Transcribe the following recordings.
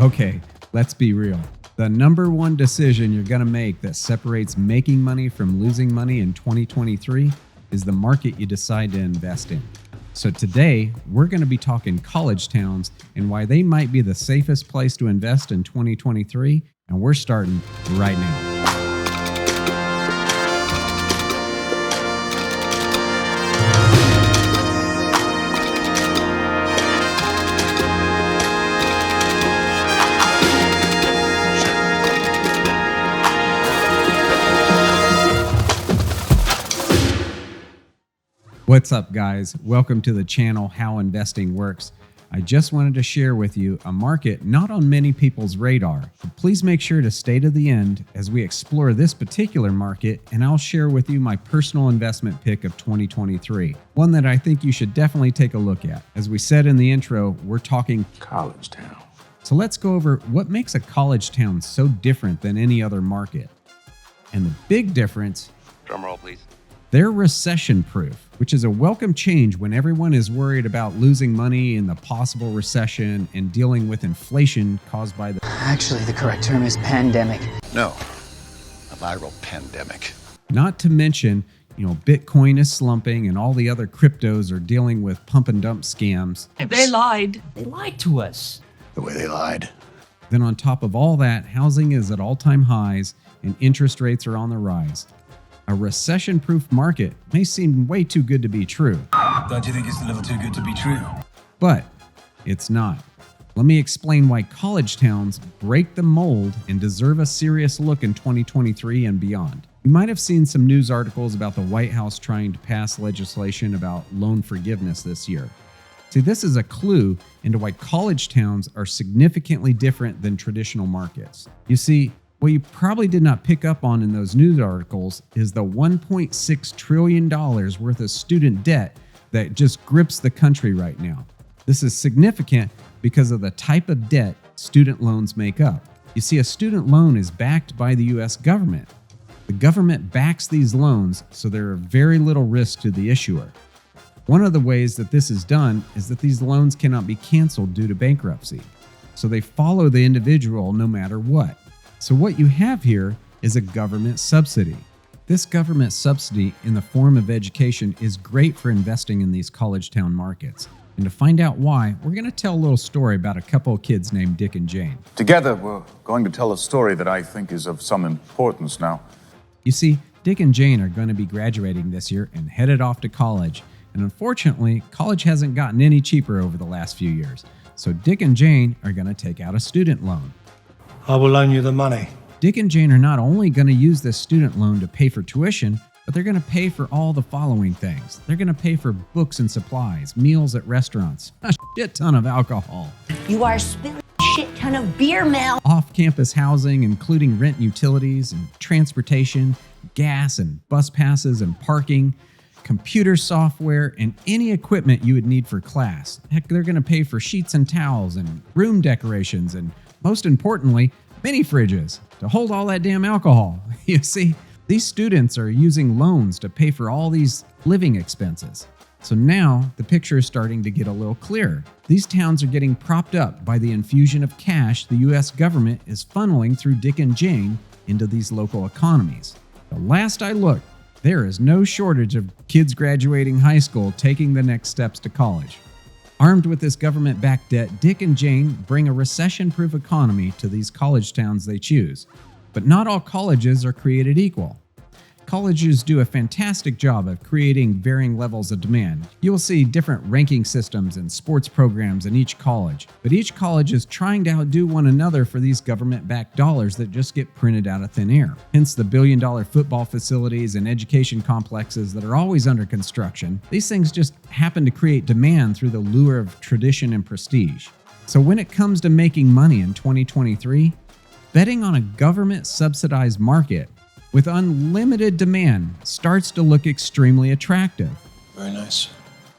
Okay, let's be real. The number one decision you're going to make that separates making money from losing money in 2023 is the market you decide to invest in. So today, we're going to be talking college towns and why they might be the safest place to invest in 2023, and we're starting right now. What's up, guys? Welcome to the channel How Investing Works. I just wanted to share with you a market not on many people's radar, but please make sure to stay to the end as we explore this particular market, and I'll share with you my personal investment pick of 2023, one that I think you should definitely take a look at. As we said in the intro, we're talking college town. So let's go over what makes a college town so different than any other market. And the big difference, Drum roll, please. they're recession proof, which is a welcome change when everyone is worried about losing money in the possible recession and dealing with inflation caused by the... Actually, the correct term is pandemic. No, a viral pandemic. Not to mention, Bitcoin is slumping and all the other cryptos are dealing with pump and dump scams. They lied. They lied to us. The way they lied. Then on top of all that, housing is at all-time highs and interest rates are on the rise. A recession-proof market may seem way too good to be true. Don't you think it's a little too good to be true? But it's not. Let me explain why college towns break the mold and deserve a serious look in 2023 and beyond. You might have seen some news articles about the White House trying to pass legislation about loan forgiveness this year. See, this is a clue into why college towns are significantly different than traditional markets. You see, what you probably did not pick up on in those news articles is the $1.6 trillion worth of student debt that just grips the country right now. This is significant because of the type of debt student loans make up. You see, a student loan is backed by the U.S. government. The government backs these loans, so there are very little risk to the issuer. One of the ways that this is done is that these loans cannot be canceled due to bankruptcy, so they follow the individual no matter what. So what you have here is a government subsidy. This government subsidy in the form of education is great for investing in these college town markets. And to find out why, we're going to tell a little story about a couple of kids named Dick and Jane. Together, we're going to tell a story that I think is of some importance now. You see, Dick and Jane are going to be graduating this year and headed off to college. And unfortunately, college hasn't gotten any cheaper over the last few years. So Dick and Jane are going to take out a student loan. I will loan you the money. Dick and Jane are not only going to use this student loan to pay for tuition, but they're going to pay for all the following things. They're going to pay for books and supplies, meals at restaurants, a shit ton of alcohol. You are spilling a shit ton of beer, Mel. Off-campus housing, including rent and utilities and transportation, gas and bus passes and parking, computer software, and any equipment you would need for class. Heck, they're going to pay for sheets and towels and room decorations and, most importantly, mini fridges to hold all that damn alcohol. You see, these students are using loans to pay for all these living expenses. So now the picture is starting to get a little clearer. These towns are getting propped up by the infusion of cash the U.S. government is funneling through Dick and Jane into these local economies. The last I looked, there is no shortage of kids graduating high school taking the next steps to college. Armed with this government-backed debt, Dick and Jane bring a recession-proof economy to these college towns they choose. But not all colleges are created equal. Colleges do a fantastic job of creating varying levels of demand. You will see different ranking systems and sports programs in each college, but each college is trying to outdo one another for these government-backed dollars that just get printed out of thin air. Hence the billion-dollar football facilities and education complexes that are always under construction. These things just happen to create demand through the lure of tradition and prestige. So when it comes to making money in 2023, betting on a government-subsidized market with unlimited demand starts to look extremely attractive. Very nice.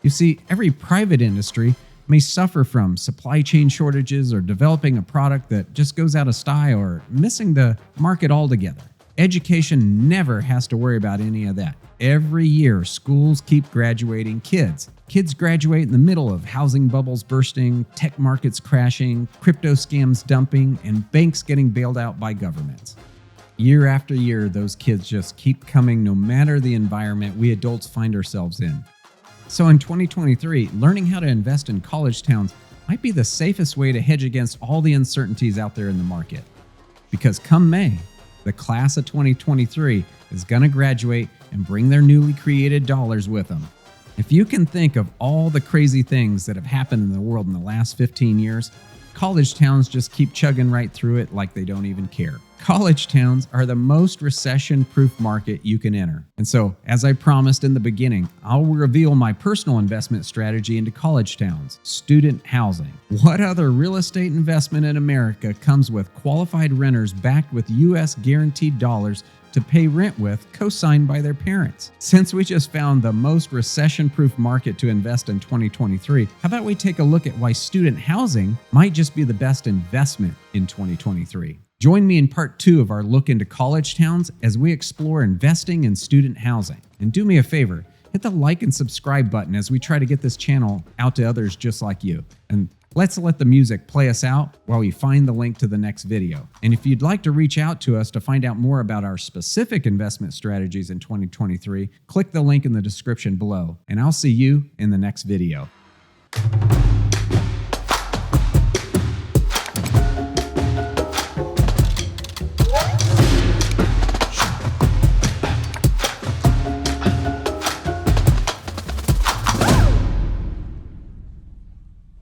You see, every private industry may suffer from supply chain shortages or developing a product that just goes out of style or missing the market altogether. Education never has to worry about any of that. Every year, schools keep graduating kids. Kids graduate in the middle of housing bubbles bursting, tech markets crashing, crypto scams dumping, and banks getting bailed out by governments. Year after year, those kids just keep coming no matter the environment we adults find ourselves in. So in 2023, learning how to invest in college towns might be the safest way to hedge against all the uncertainties out there in the market. Because come May, the class of 2023 is going to graduate and bring their newly created dollars with them. If you can think of all the crazy things that have happened in the world in the last 15 years, college towns just keep chugging right through it like they don't even care. College towns are the most recession-proof market you can enter. And so, as I promised in the beginning, I'll reveal my personal investment strategy into college towns, student housing. What other real estate investment in America comes with qualified renters backed with U.S. guaranteed dollars to pay rent with, co-signed by their parents? Since we just found the most recession-proof market to invest in 2023, how about we take a look at why student housing might just be the best investment in 2023? Join me in part 2 of our look into college towns as we explore investing in student housing. And do me a favor, hit the like and subscribe button as we try to get this channel out to others just like you. And let's let the music play us out while we find the link to the next video. And if you'd like to reach out to us to find out more about our specific investment strategies in 2023, click the link in the description below, and I'll see you in the next video.